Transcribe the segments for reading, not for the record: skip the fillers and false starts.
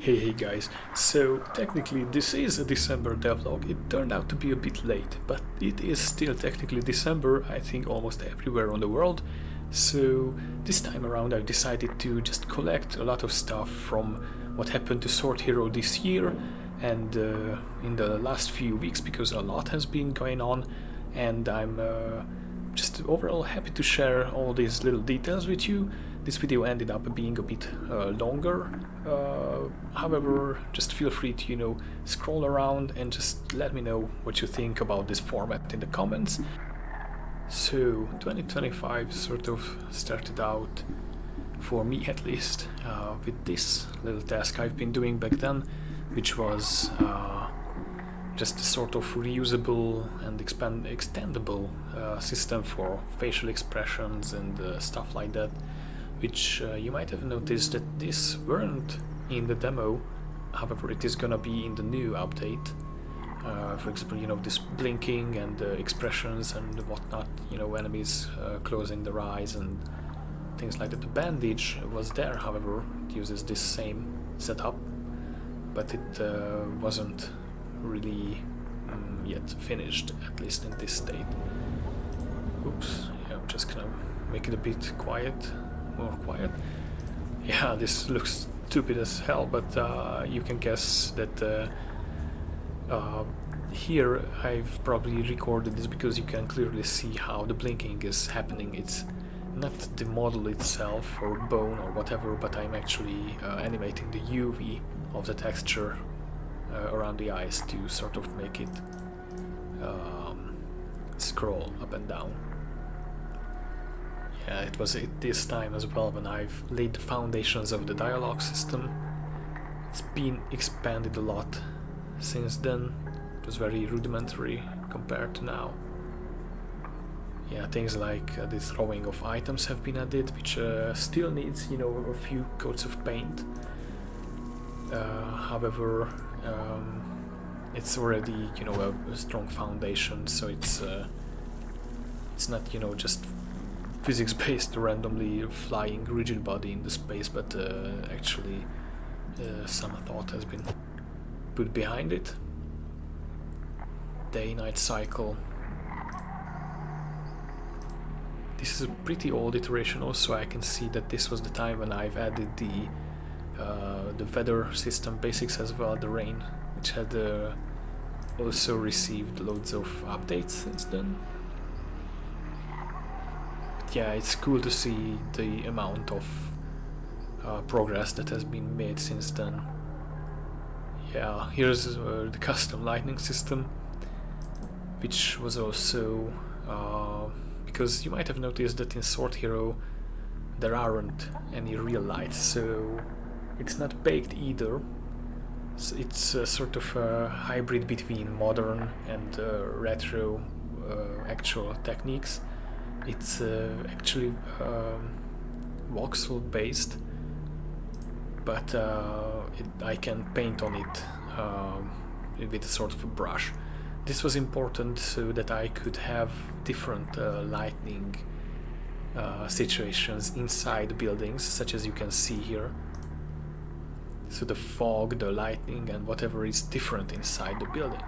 Hey guys, so technically this is a December devlog. It turned out to be a bit late, but it is still technically December, I think almost everywhere on the world. So this time around I decided to just collect a lot of stuff from what happened to Sword Hero this year and in the last few weeks, because a lot has been going on, and I'm just overall happy to share all these little details with you. This video ended up being a bit longer, however, just feel free to, scroll around and just let me know what you think about this format in the comments. So 2025 sort of started out, for me at least, with this little task I've been doing back then, which was just a sort of reusable and extendable system for facial expressions and stuff like that, which you might have noticed that this weren't in the demo, however it is gonna be in the new update. For example, this blinking and expressions and whatnot, enemies closing their eyes and things like that. The bandage was there, however, it uses this same setup, but it wasn't really yet finished, at least in this state. Oops, yeah, I'm just gonna make it a bit more quiet. Yeah, this looks stupid as hell, but you can guess that here I've probably recorded this because you can clearly see how the blinking is happening. It's not the model itself or bone or whatever, but I'm actually animating the UV of the texture around the eyes to sort of make it scroll up and down. Yeah, it was at this time as well when I've laid the foundations of the dialogue system. It's been expanded a lot since then. It was very rudimentary compared to now. Yeah, things like the throwing of items have been added, which still needs, a few coats of paint. However, it's already, a strong foundation, so it's not, just physics-based, randomly flying rigid body in the space, but actually some thought has been put behind it. Day-night cycle. This is a pretty old iteration also. I can see that this was the time when I've added the weather system basics as well, the rain, which had also received loads of updates since then. But yeah, it's cool to see the amount of progress that has been made since then. Yeah, here's the custom lightning system, which was also because you might have noticed that in Sword Hero there aren't any real lights, so it's not baked either. So it's a sort of a hybrid between modern and retro actual techniques. It's actually voxel based, but I can paint on it with a sort of a brush. This was important so that I could have different lightning situations inside buildings, such as you can see here. So the fog, the lightning, and whatever is different inside the building.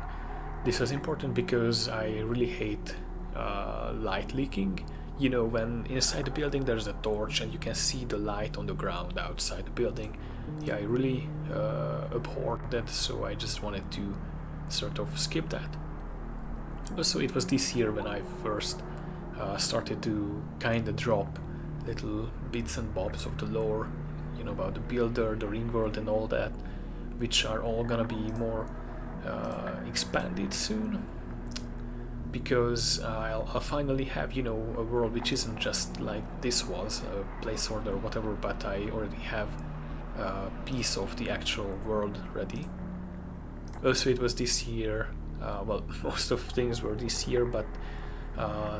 This was important because I really hate light leaking. When inside the building there's a torch and you can see the light on the ground outside the building. Yeah, I really abhor that, so I just wanted to sort of skip that. Also, it was this year when I first started to kind of drop little bits and bobs of the lore, about the builder, the ring world and all that, which are all gonna be more expanded soon, because I'll finally have, a world which isn't just like this was, a placeholder or whatever, but I already have a piece of the actual world ready. Also, it was this year, well, most of things were this year, but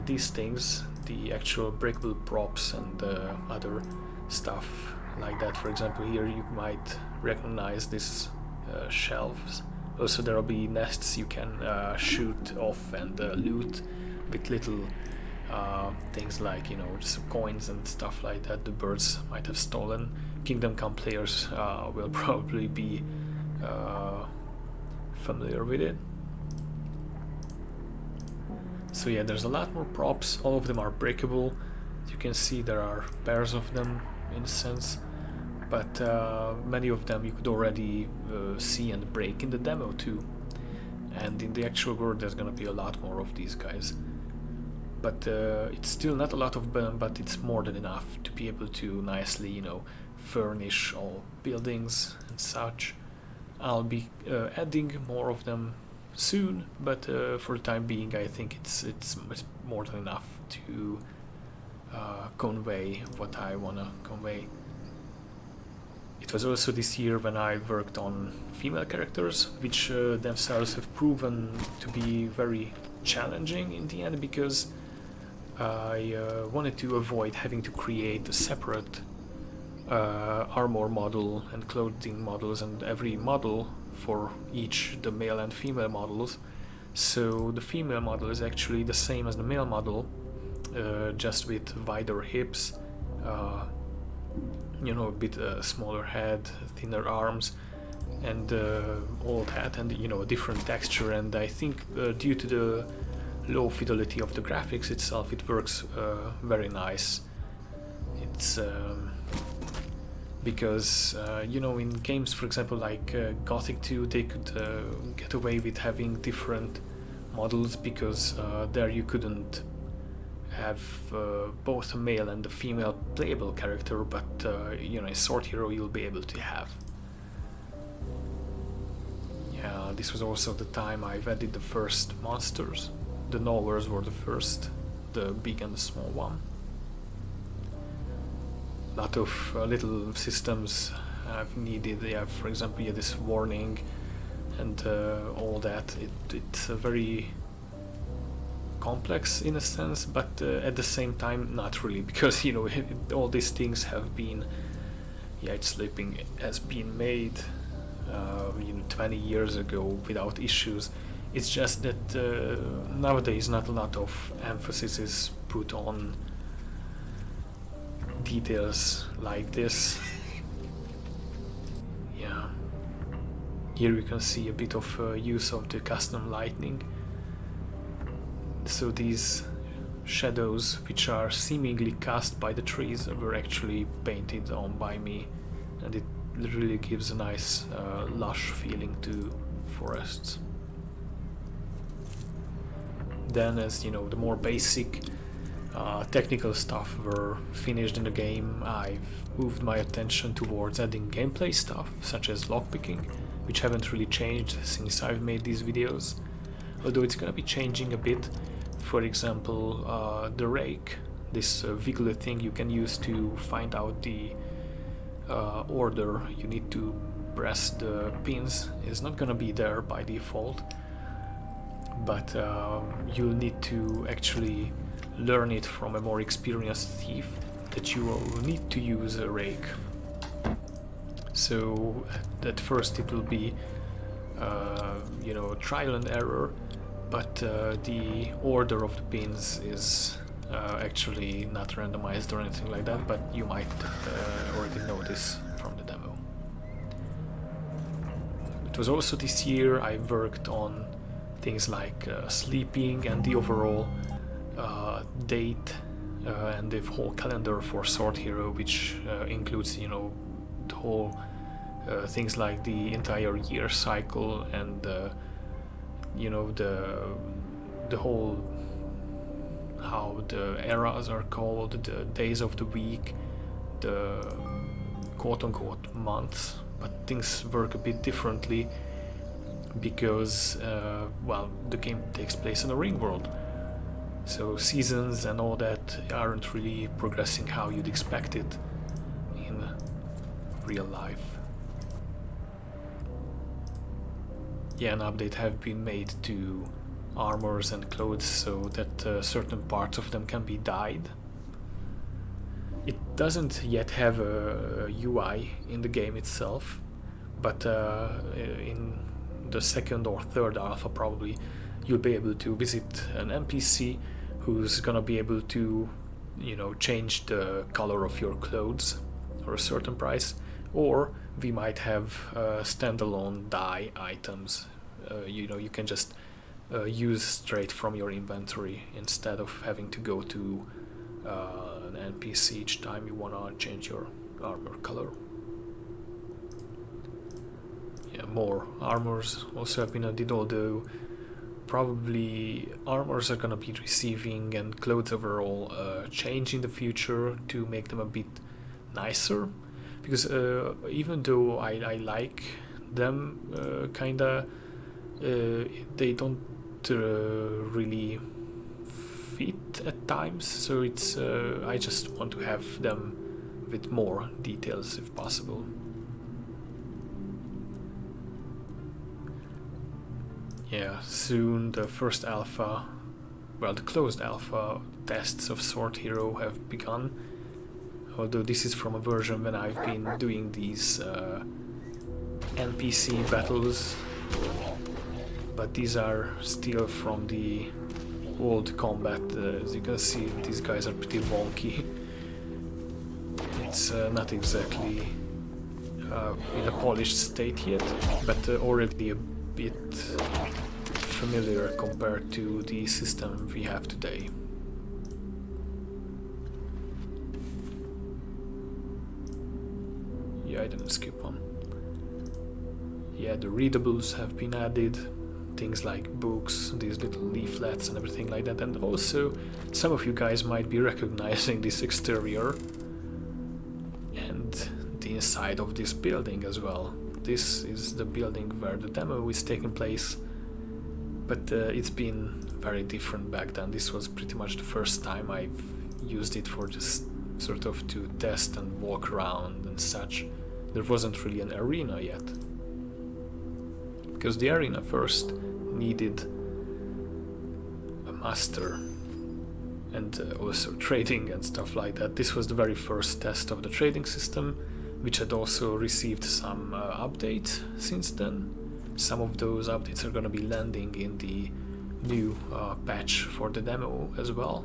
these things, the actual breakable props and other stuff like that, for example, here you might recognize this shelves. Also, there will be nests you can shoot off and loot with little things like, just coins and stuff like that the birds might have stolen, Kingdom Come players will probably be familiar with it. So yeah, there's a lot more props. All of them are breakable. You can see there are pairs of them in a sense, but many of them you could already see and break in the demo too. And in the actual world there's gonna be a lot more of these guys. But it's still not a lot of them, but it's more than enough to be able to nicely, you know, furnish all buildings and such. I'll be adding more of them soon, but for the time being I think it's more than enough to convey what I wanna convey. It was also this year when I worked on female characters, which themselves have proven to be very challenging in the end, because I wanted to avoid having to create a separate armor model and clothing models and every model for each the male and female models. So the female model is actually the same as the male model, just with wider hips, you know, a bit smaller head, thinner arms, and all that, and you know, a different texture. And I think due to the low fidelity of the graphics itself, it works very nice. It's because you know, in games, for example, like Gothic 2, they could get away with having different models, because there you couldn't have both a male and a female playable character, but you know, in Sword Hero you'll be able to have. Yeah, this was also the time I've added the first monsters. The Gnawers were the first, the big and the small one. A lot of little systems I've needed. Yeah, for example, yeah, this warning and all that. It's a very complex in a sense, but at the same time not really, because you know, all these things have been, yeah, it's sleeping has been made you know, 20 years ago without issues. It's just that nowadays not a lot of emphasis is put on details like this. Yeah, here you can see a bit of use of the custom lighting. So these shadows, which are seemingly cast by the trees, were actually painted on by me, and it really gives a nice lush feeling to forests. Then, as you know, the more basic technical stuff were finished in the game, I've moved my attention towards adding gameplay stuff, such as lockpicking, which haven't really changed since I've made these videos, although it's gonna be changing a bit. For example, the rake, this wiggly thing you can use to find out the order you need to press the pins, is not gonna be there by default, but you'll need to actually learn it from a more experienced thief, that you will need to use a rake. So at first it will be you know, trial and error, but the order of the pins is actually not randomized or anything like that, but you might already know this from the demo. It was also this year I worked on things like sleeping and the overall date and the whole calendar for Sword Hero, which includes, you know, the whole things like the entire year cycle and you know, the whole, how the eras are called, the days of the week, the quote-unquote months, but things work a bit differently because well, the game takes place in a ring world, so seasons and all that aren't really progressing how you'd expect it in real life. Yeah, an update have been made to armors and clothes so that certain parts of them can be dyed. It doesn't yet have a UI in the game itself, but in the second or third alpha probably you'll be able to visit an NPC who's gonna be able to, you know, change the color of your clothes for a certain price, or we might have standalone die items. You know, you can just use straight from your inventory instead of having to go to an NPC each time you wanna change your armor color. Yeah, more armors also have been added, although probably armors are gonna be receiving and clothes overall change in the future to make them a bit nicer, because even though I like them kinda, they don't really fit at times, so it's I just want to have them with more details if possible. Yeah, soon the first alpha, well, the closed alpha tests of Sword Hero have begun, although this is from a version when I've been doing these NPC battles, but these are still from the old combat. As you can see, these guys are pretty wonky. It's not exactly in a polished state yet, but already a bit familiar compared to the system we have today. Yeah, I didn't skip one. Yeah, the readables have been added, things like books, these little leaflets and everything like that, and also some of you guys might be recognizing this exterior and the inside of this building as well. This is the building where the demo is taking place, but it's been very different back then. This was pretty much the first time I've used it for just sort of to test and walk around and such. There wasn't really an arena yet, because the arena first needed a master and also trading and stuff like that. This was the very first test of the trading system, which had also received some updates since then. Some of those updates are going to be landing in the new patch for the demo as well.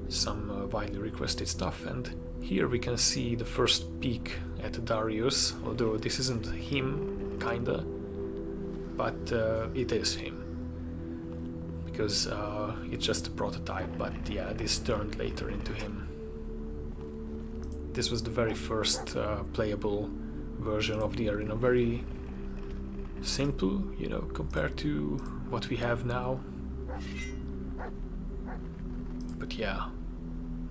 Some widely requested stuff, and here we can see the first peek at Darius, although this isn't him, kinda, but it is him, because it's just a prototype, but yeah, this turned later into him. This was the very first playable version of the arena, very simple, you know, compared to what we have now. But yeah,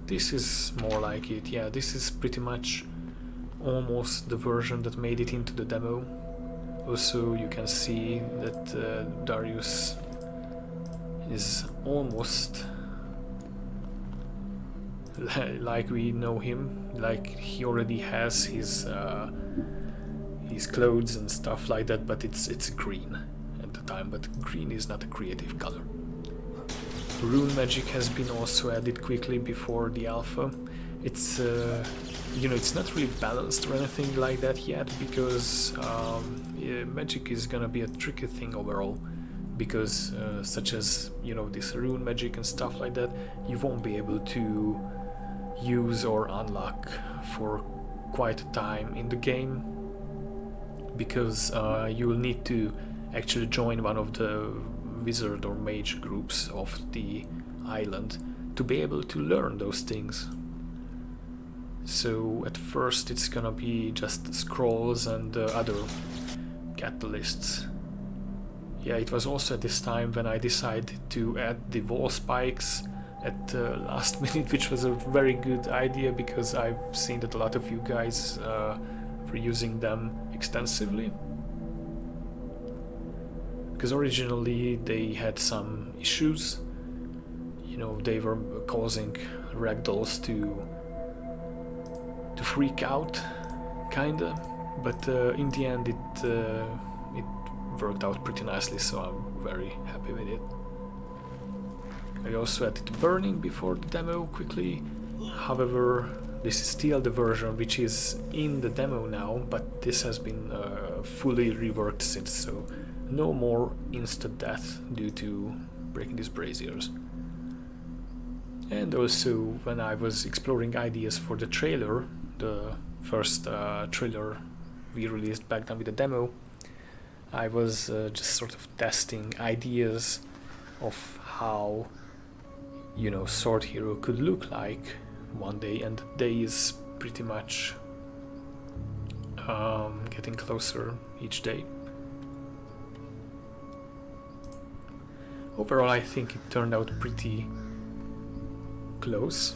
this is more like it. Yeah, this is pretty much almost the version that made it into the demo. Also, you can see that Darius is almost like we know him, like he already has his clothes and stuff like that, but it's green at the time, but green is not a creative color. Rune magic has been also added quickly before the alpha. It's you know, it's not really balanced or anything like that yet, because yeah, magic is gonna be a tricky thing overall, because such as, you know, this rune magic and stuff like that, you won't be able to use or unlock for quite a time in the game, because you will need to actually join one of the wizard or mage groups of the island to be able to learn those things. So at first it's gonna be just scrolls and other catalysts. Yeah, it was also at this time when I decided to add the wall spikes at the last minute, which was a very good idea, because I've seen that a lot of you guys were using them extensively. Because originally they had some issues, you know, they were causing ragdolls to freak out, kinda, but in the end it worked out pretty nicely, so I'm very happy with it. I also added burning before the demo quickly. However, this is still the version which is in the demo now, but this has been fully reworked since, so no more instant death due to breaking these braziers. And also, when I was exploring ideas for the trailer the first trailer we released back then with the demo, I was just sort of testing ideas of how, you know, Sword Hero could look like one day, and the day is pretty much getting closer each day. Overall, I think it turned out pretty close.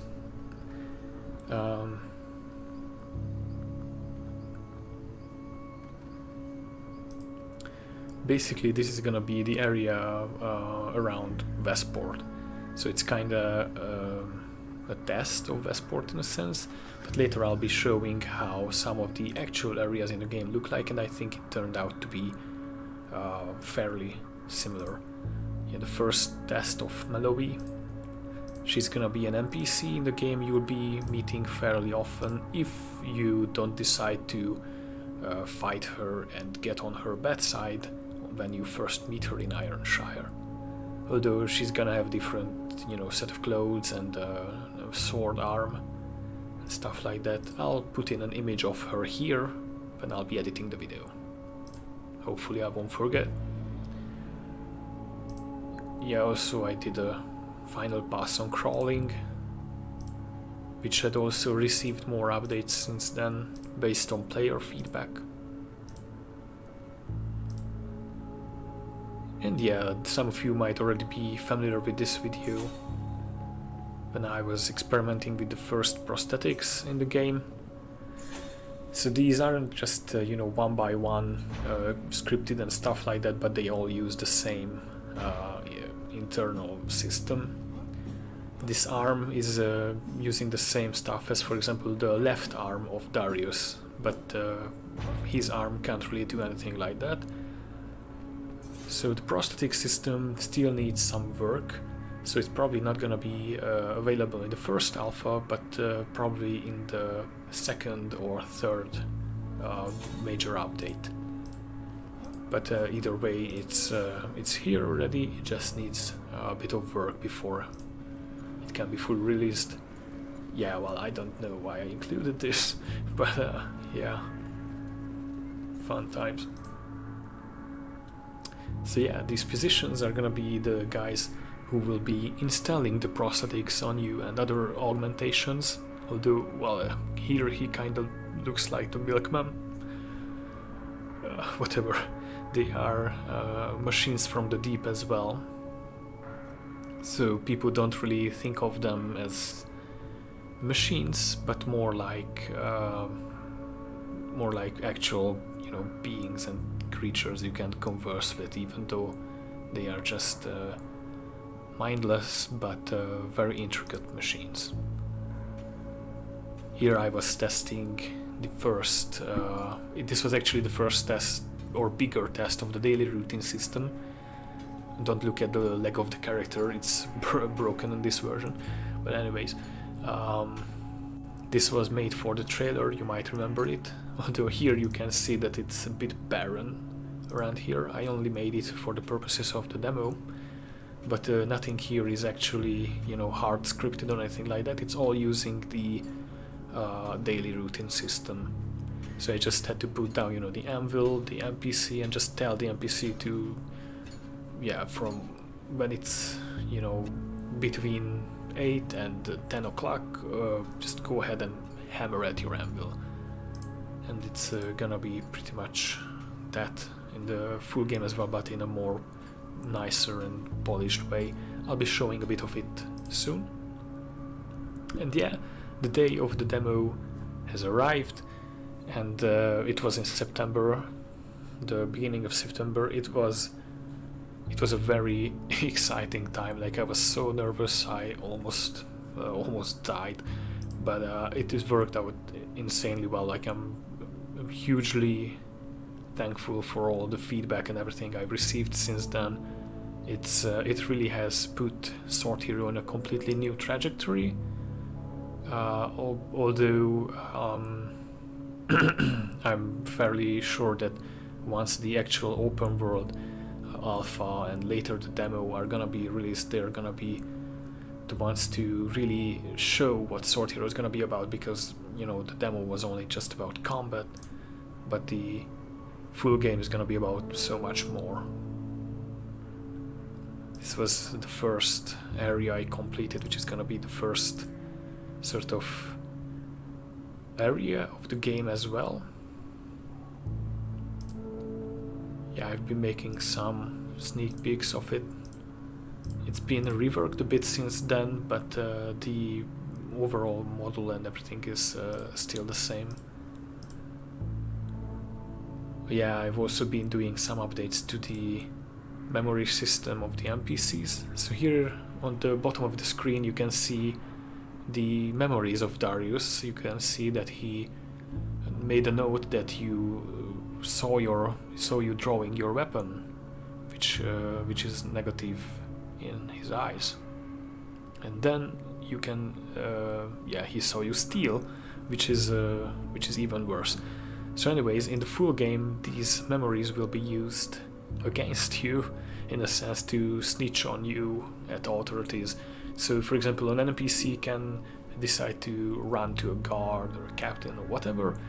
Basically, this is gonna be the area around Westport, so it's kinda a test of Westport in a sense, but later I'll be showing how some of the actual areas in the game look like, and I think it turned out to be fairly similar. Yeah, the first test of Melowy. She's gonna be an NPC in the game you'll be meeting fairly often if you don't decide to fight her and get on her bedside when you first meet her in Ironshire. Although she's gonna have different, you know, set of clothes and a sword arm and stuff like that. I'll put in an image of her here when I'll be editing the video. Hopefully I won't forget. Yeah, also I did a final pass on crawling, which had also received more updates since then based on player feedback. And yeah, some of you might already be familiar with this video when I was experimenting with the first prosthetics in the game. So these aren't just you know, one by one scripted and stuff like that, but they all use the same internal system. This arm is using the same stuff as, for example, the left arm of Darius, but his arm can't really do anything like that. So the prosthetic system still needs some work, so it's probably not gonna be available in the first alpha, but probably in the second or third major update. But either way, it's here already. It just needs a bit of work before it can be fully released. Yeah, well, I don't know why I included this, but yeah, fun times. So yeah, these physicians are gonna be the guys who will be installing the prosthetics on you and other augmentations. Although, well, here he kind of looks like the milkman. Whatever. They are machines from the deep as well. So people don't really think of them as machines, but more like actual, you know, beings and creatures you can converse with, even though they are just mindless but very intricate machines. Here I was testing the first, this was actually the first test or bigger test of the daily routine system. Don't look at the leg of the character, it's broken in this version. But anyways, this was made for the trailer, you might remember it. Although here you can see that it's a bit barren around here. I only made it for the purposes of the demo. But nothing here is actually, you know, hard scripted or anything like that. It's all using the daily routine system. So I just had to put down, you know, the anvil, the NPC, and just tell the NPC to, yeah, from when it's, you know, between 8 and 10 o'clock, just go ahead and hammer at your anvil. And it's gonna be pretty much that in the full game as well, but in a more nicer and polished way. I'll be showing a bit of it soon. And yeah, the day of the demo has arrived, and it was in September, the beginning of September. It was a very exciting time. Like, I was so nervous, I almost died, but it has worked out insanely well. Like, I'm hugely thankful for all the feedback and everything I've received since then. It really has put Sword Hero on a completely new trajectory. Although I'm fairly sure that once the actual open world alpha and later the demo are gonna be released, they're gonna be the ones to really show what Sword Hero is gonna be about, because you know the demo was only just about combat, but the full game is gonna be about so much more. This was the first area I completed, which is gonna be the first sort of area of the game as well. Yeah, I've been making some sneak peeks of it. It's been reworked a bit since then, but the overall model and everything is still the same. Yeah, I've also been doing some updates to the memory system of the NPCs. So here on the bottom of the screen you can see the memories of Darius. You can see that he made a note that you saw you drawing your weapon, which is negative in his eyes. And then you can yeah, he saw you steal, which is even worse. So anyways, in the full game these memories will be used against you, in a sense, to snitch on you at authorities. So for example, an NPC can decide to run to a guard or a captain or whatever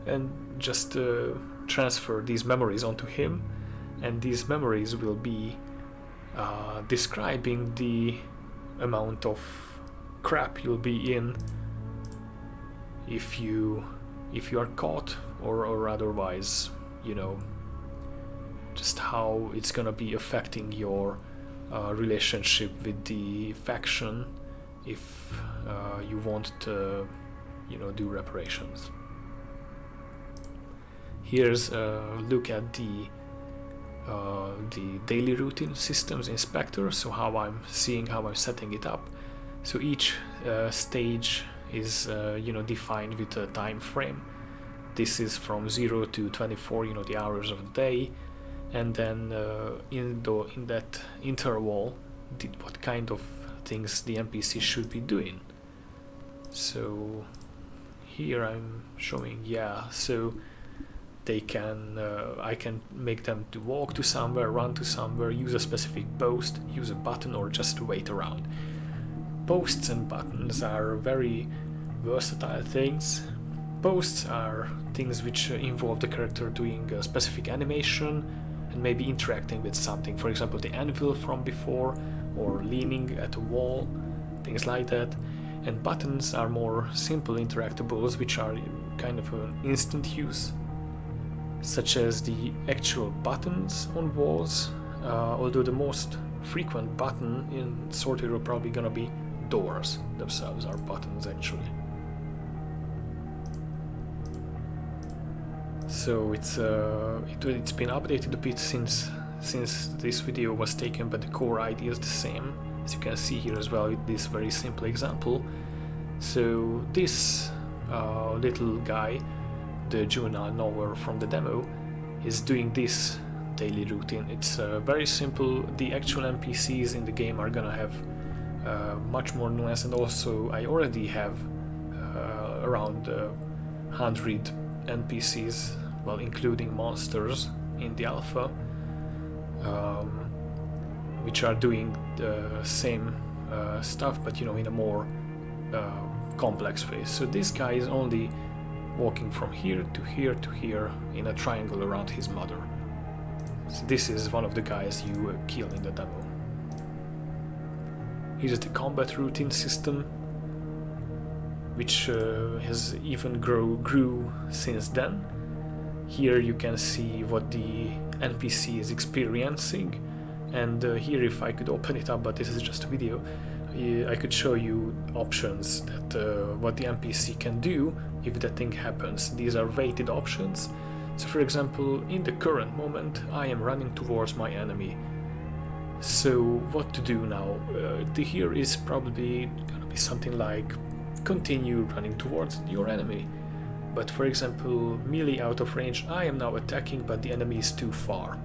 and just transfer these memories onto him, and these memories will be describing the amount of crap you'll be in if you are caught, or otherwise, you know, just how it's gonna be affecting your relationship with the faction if you want to, you know, do reparations. Here's a look at the daily routine systems inspector, so how I'm setting it up. So each stage is you know, defined with a time frame. This is from 0 to 24, you know, the hours of the day, and then in that interval, what kind of things the NPC should be doing. So here I'm showing, yeah, so they can I can make them to walk to somewhere, run to somewhere, use a specific post, use a button, or just wait around. Posts and buttons are very versatile things. Posts are things which involve the character doing a specific animation and maybe interacting with something, for example the anvil from before, or leaning at a wall, things like that. And buttons are more simple interactables, which are kind of an instant use, such as the actual buttons on walls, although the most frequent button in Sword Hero probably gonna be doors themselves are buttons actually. So it's been updated a bit since this video was taken, but the core idea is the same, as you can see here as well with this very simple example. So this little guy, the juvenile knower from the demo, is doing this daily routine. It's very simple. The actual NPCs in the game are gonna have much more nuance, and also I already have around 100 NPCs, well, including monsters in the alpha, which are doing the same stuff, but you know, in a more complex way. So this guy is only walking from here to here to here in a triangle around his mother. So this is one of the guys you kill in the demo. Here's the combat routine system, which has even grew since then. Here you can see what the NPC is experiencing, and here, if I could open it up, but this is just a video, I could show you options that what the NPC can do if that thing happens. These are weighted options. So for example, in the current moment I am running towards my enemy. So what to do now? Here is probably gonna be something like continue running towards your enemy. But for example, melee out of range, I am now attacking, but the enemy is too far.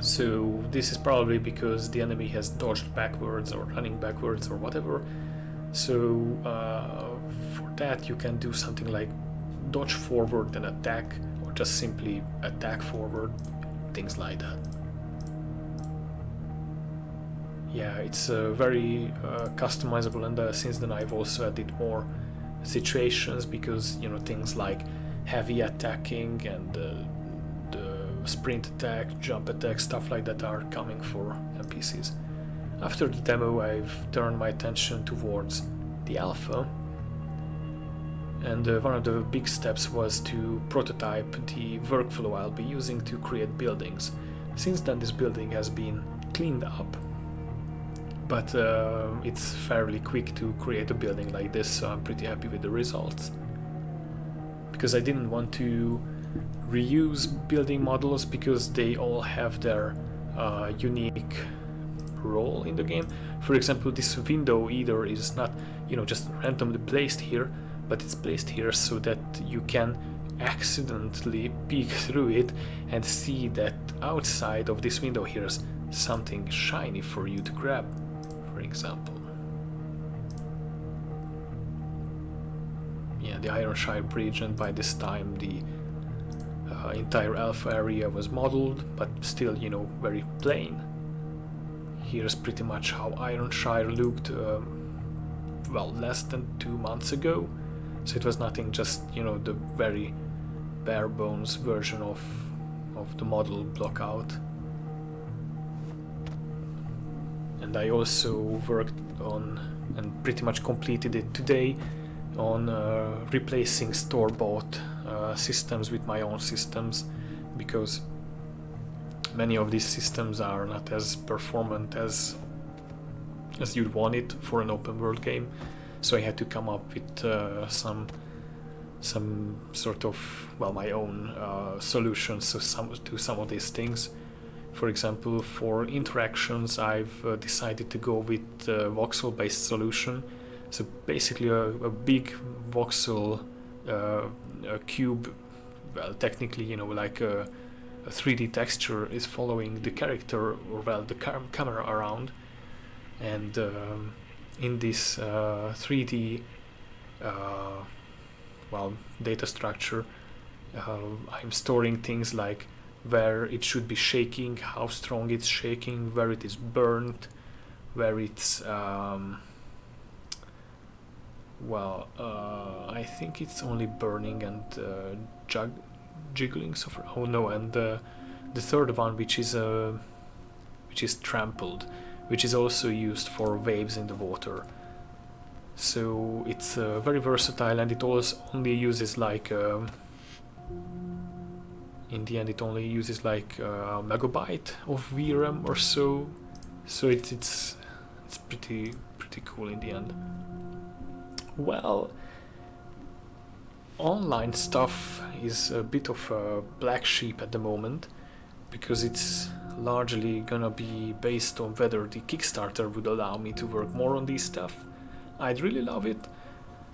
So this is probably because the enemy has dodged backwards or running backwards or whatever. So for that you can do something like dodge forward and attack, or just simply attack forward, things like that. yeah, it's very customizable, and since then I've also added more situations, because you know, things like heavy attacking and the sprint attack, jump attack, stuff like that are coming for NPCs. After the demo, I've turned my attention towards the alpha, and one of the big steps was to prototype the workflow I'll be using to create buildings. Since then, this building has been cleaned up, but it's fairly quick to create a building like this, so I'm pretty happy with the results. Because I didn't want to reuse building models, because they all have their unique role in the game. For example, this window either is not, you know, just randomly placed here, but it's placed here so that you can accidentally peek through it and see that outside of this window here's something shiny for you to grab, for example. Yeah, the Ironshire bridge, and by this time the entire alpha area was modeled, but still, you know, very plain. Here's pretty much how Ironshire looked, well, less than 2 months ago. So it was nothing, just, you know, the very bare bones version of the model block out. And I also worked on, and pretty much completed it today, on replacing store-bought systems with my own systems, because many of these systems are not as performant as you'd want it for an open world game. So I had to come up with some sort of, well, my own solutions to some of these things. For example, for interactions, I've decided to go with a voxel based solution. So basically a big voxel a cube, well, technically, you know, like a 3D texture is following the character, or well, the camera around, and in this 3D well, data structure, I'm storing things like where it should be shaking, how strong it's shaking, where it is burnt, where it's well, I think it's only burning and jiggling. So for, oh no, and the third one, which is trampled, which is also used for waves in the water. So it's very versatile, and it also only uses like in the end it only uses like a megabyte of VRAM or so. So it's pretty cool in the end. Well, online stuff is a bit of a black sheep at the moment, because it's largely gonna be based on whether the Kickstarter would allow me to work more on these stuff. I'd really love it,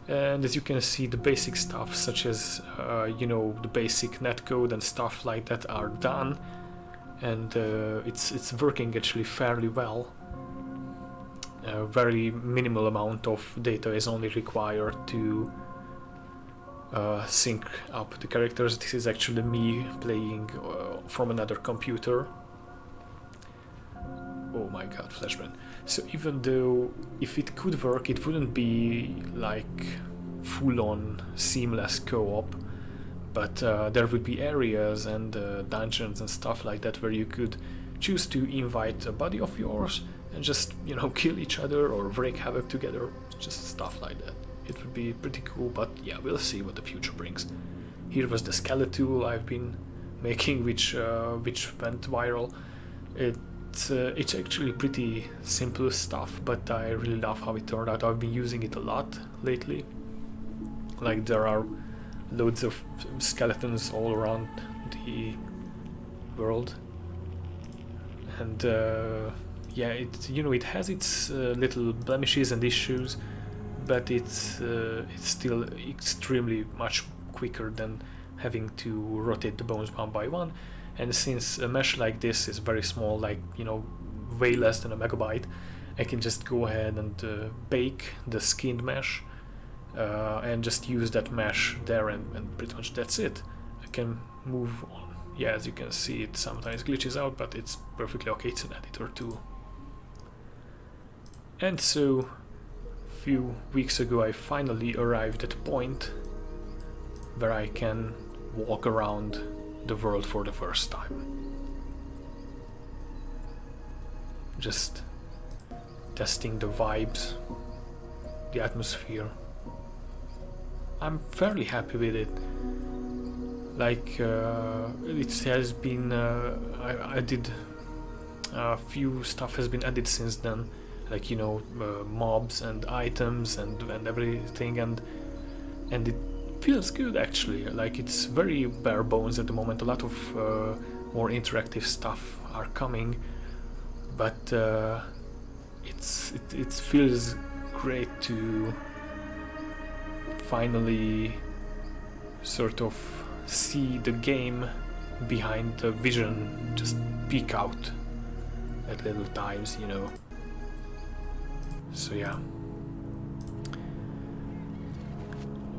and as you can see, the basic stuff such as you know, the basic netcode and stuff like that are done, and it's working actually fairly well. A very minimal amount of data is only required to sync up the characters. This is actually me playing from another computer. Oh my god, flashbang. So even though if it could work, it wouldn't be like full-on seamless co-op, but there would be areas and dungeons and stuff like that where you could choose to invite a buddy of yours and just, you know, kill each other or wreak havoc together, just stuff like that. It would be pretty cool, but yeah, we'll see what the future brings. Here was the Skeletool I've been making, which went viral. It's actually pretty simple stuff, but I really love how it turned out. I've been using it a lot lately. Like, there are loads of skeletons all around the world, and yeah, it has its little blemishes and issues, but it's still extremely much quicker than having to rotate the bones one by one. And since a mesh like this is very small, like, you know, way less than a megabyte, I can just go ahead and bake the skinned mesh and just use that mesh there, and pretty much that's it. I can move on. Yeah, as you can see, it sometimes glitches out, but it's perfectly okay. It's an editor tool. And so, a few weeks ago I finally arrived at a point where I can walk around the world for the first time. Just testing the vibes, the atmosphere. I'm fairly happy with it. Like, it has been, I did a few stuff has been added since then, like, you know, mobs and items and everything, and it feels good actually. Like, it's very bare bones at the moment. A lot of more interactive stuff are coming, but it feels great to finally sort of see the game behind the vision just peek out at little times, you know. So yeah.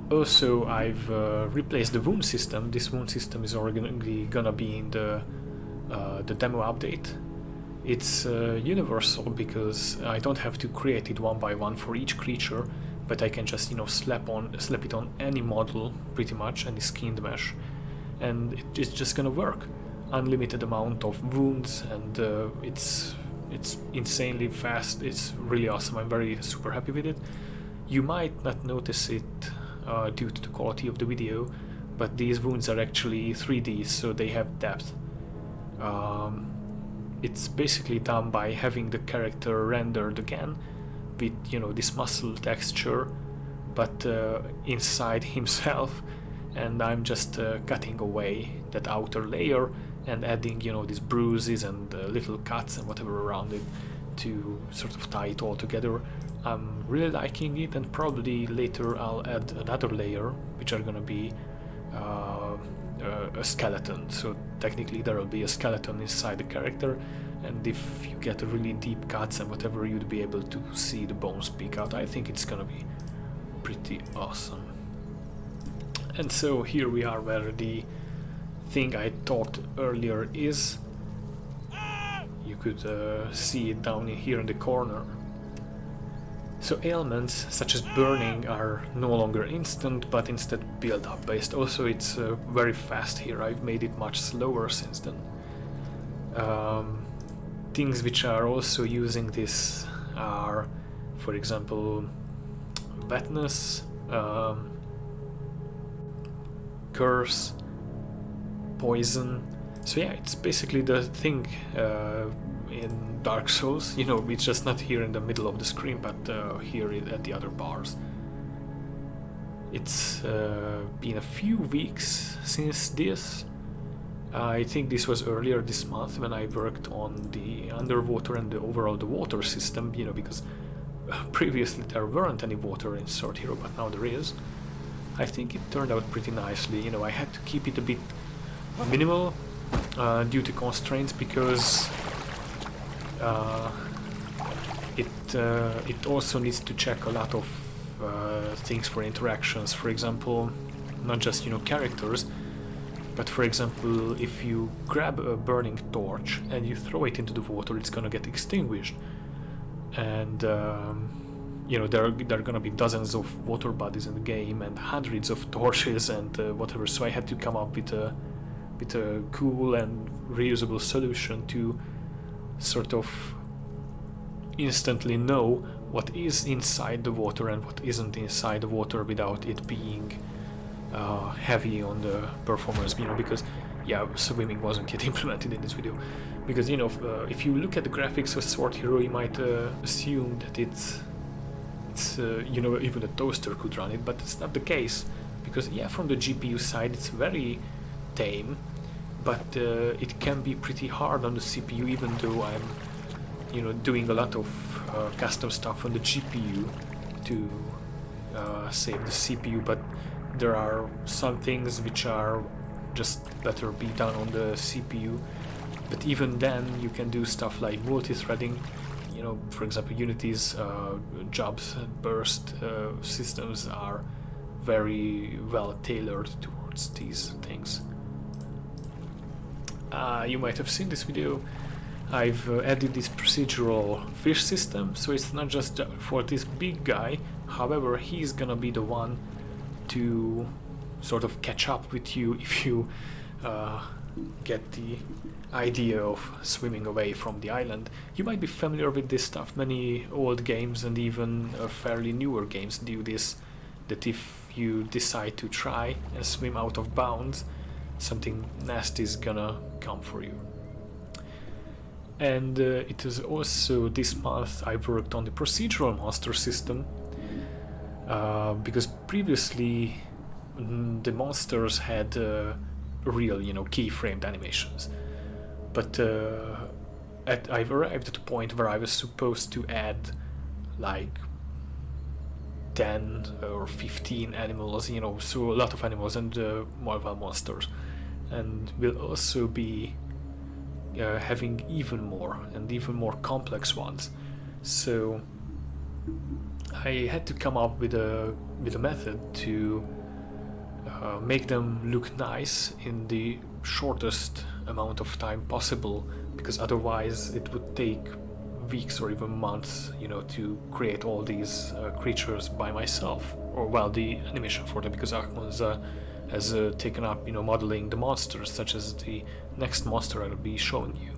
Also, I've replaced the wound system. This wound system is originally gonna be in the demo update. It's universal because I don't have to create it one by one for each creature, but I can just, you know, slap it on any model, pretty much, any skinned mesh, and it's just gonna work. Unlimited amount of wounds, and it's insanely fast. It's really awesome. I'm very super happy with it. You might not notice it due to the quality of the video, but these wounds are actually 3D, so they have depth. It's basically done by having the character rendered again with, you know, this muscle texture, but inside himself, and I'm just cutting away that outer layer and adding, you know, these bruises and little cuts and whatever around it to sort of tie it all together. I'm really liking it, and probably later I'll add another layer, which are gonna be a skeleton. So technically there will be a skeleton inside the character, and if you get really deep cuts and whatever, you'd be able to see the bones peek out. I think it's gonna be pretty awesome. And so here we are where the thing I talked earlier is. You could see it down here in the corner. So ailments such as burning are no longer instant, but instead build up based. Also, it's very fast here. I've made it much slower since then. Things which are also using this are, for example, wetness, curse, poison. So yeah, it's basically the thing in Dark Souls, you know, it's just not here in the middle of the screen, but here at the other bars. It's been a few weeks since this. I think this was earlier this month when I worked on the underwater and the water system, you know, because previously there weren't any water in Sword Hero, but now there is. I think it turned out pretty nicely. You know, I had to keep it a bit minimal due to constraints, because it also needs to check a lot of things for interactions. For example, not just, you know, characters, but for example, if you grab a burning torch and you throw it into the water, it's gonna get extinguished, and you know, there are gonna be dozens of water bodies in the game and hundreds of torches and whatever. So I had to come up with a cool and reusable solution to sort of instantly know what is inside the water and what isn't inside the water without it being heavy on the performance, you know, because yeah, swimming wasn't yet implemented in this video. Because, you know, if you look at the graphics of Sword Hero, you might assume that it's you know, even a toaster could run it, but it's not the case, because yeah, from the GPU side it's very tame, but it can be pretty hard on the CPU, even though I'm, you know, doing a lot of custom stuff on the GPU to save the CPU, but there are some things which are just better be done on the CPU. But even then, you can do stuff like multi-threading. You know, for example, Unity's jobs and burst systems are very well tailored towards these things. You might have seen this video. I've added this procedural fish system, so it's not just for this big guy. However, he's gonna be the one to sort of catch up with you if you get the idea of swimming away from the island. You might be familiar with this stuff. Many old games and even fairly newer games do this, that if you decide to try and swim out of bounds, something nasty is gonna come for you. And it is also this month I worked on the procedural monster system, because previously the monsters had real, you know, keyframed animations, but I've arrived at a point where I was supposed to add like 10 or 15 animals, you know, so a lot of animals and mobile monsters, and will also be having even more and even more complex ones. So I had to come up with a method to make them look nice in the shortest amount of time possible, because otherwise it would take weeks or even months, you know, to create all these creatures by myself, or well, the animation for them, because Ailments has taken up, you know, modeling the monsters, such as the next monster I'll be showing you.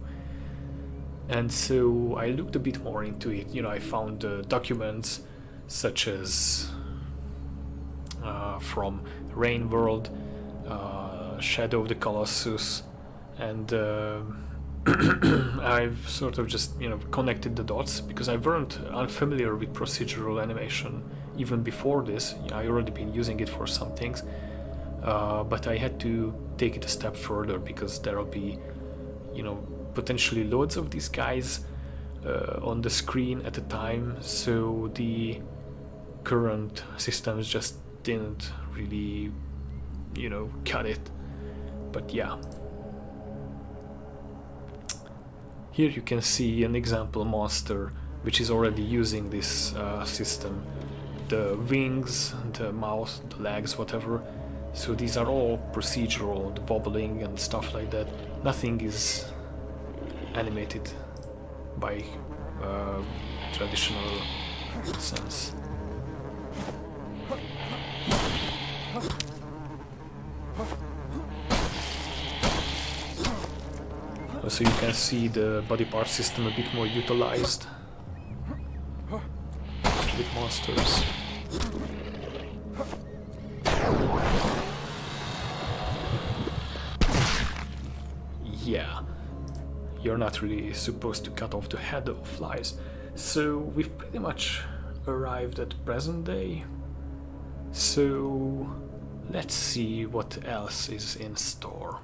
And so I looked a bit more into it. You know, I found documents such as from Rain World, Shadow of the Colossus, and I've sort of just, you know, connected the dots, because I weren't unfamiliar with procedural animation even before this. I already been using it for some things, but I had to take it a step further, because there'll be, you know, potentially loads of these guys on the screen at a time, so the current systems just didn't really, you know, cut it. But yeah, here you can see an example monster which is already using this system. The wings, the mouth, the legs, whatever. So these are all procedural, the wobbling and stuff like that. Nothing is animated by traditional sense. So you can see the body part system a bit more utilized with monsters. Yeah, you're not really supposed to cut off the head of flies. So we've pretty much arrived at present day. So let's see what else is in store.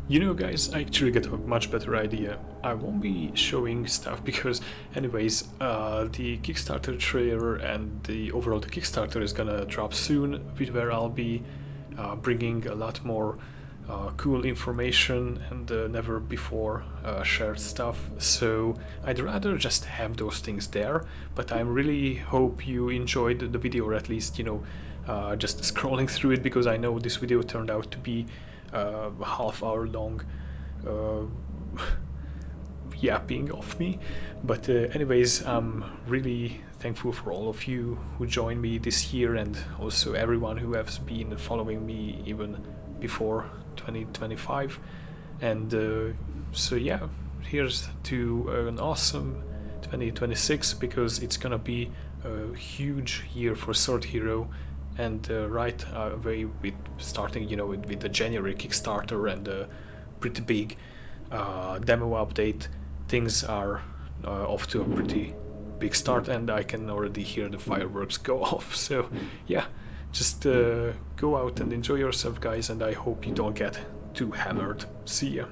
You know, guys, I actually got a much better idea. I won't be showing stuff because anyways, the Kickstarter trailer and the overall the Kickstarter is gonna drop soon, where I'll be bringing a lot more cool information and never before shared stuff. So I'd rather just have those things there, but I really hope you enjoyed the video, or at least, you know, just scrolling through it, because I know this video turned out to be half-hour long yapping of me. But anyways, I'm really thankful for all of you who joined me this year, and also everyone who has been following me even before 2025. And so yeah, here's to an awesome 2026, because it's gonna be a huge year for Sword Hero. And right away with starting, you know, with the January Kickstarter and a pretty big demo update, things are off to a pretty big start, and I can already hear the fireworks go off. So yeah, just go out and enjoy yourself, guys, and I hope you don't get too hammered. See ya.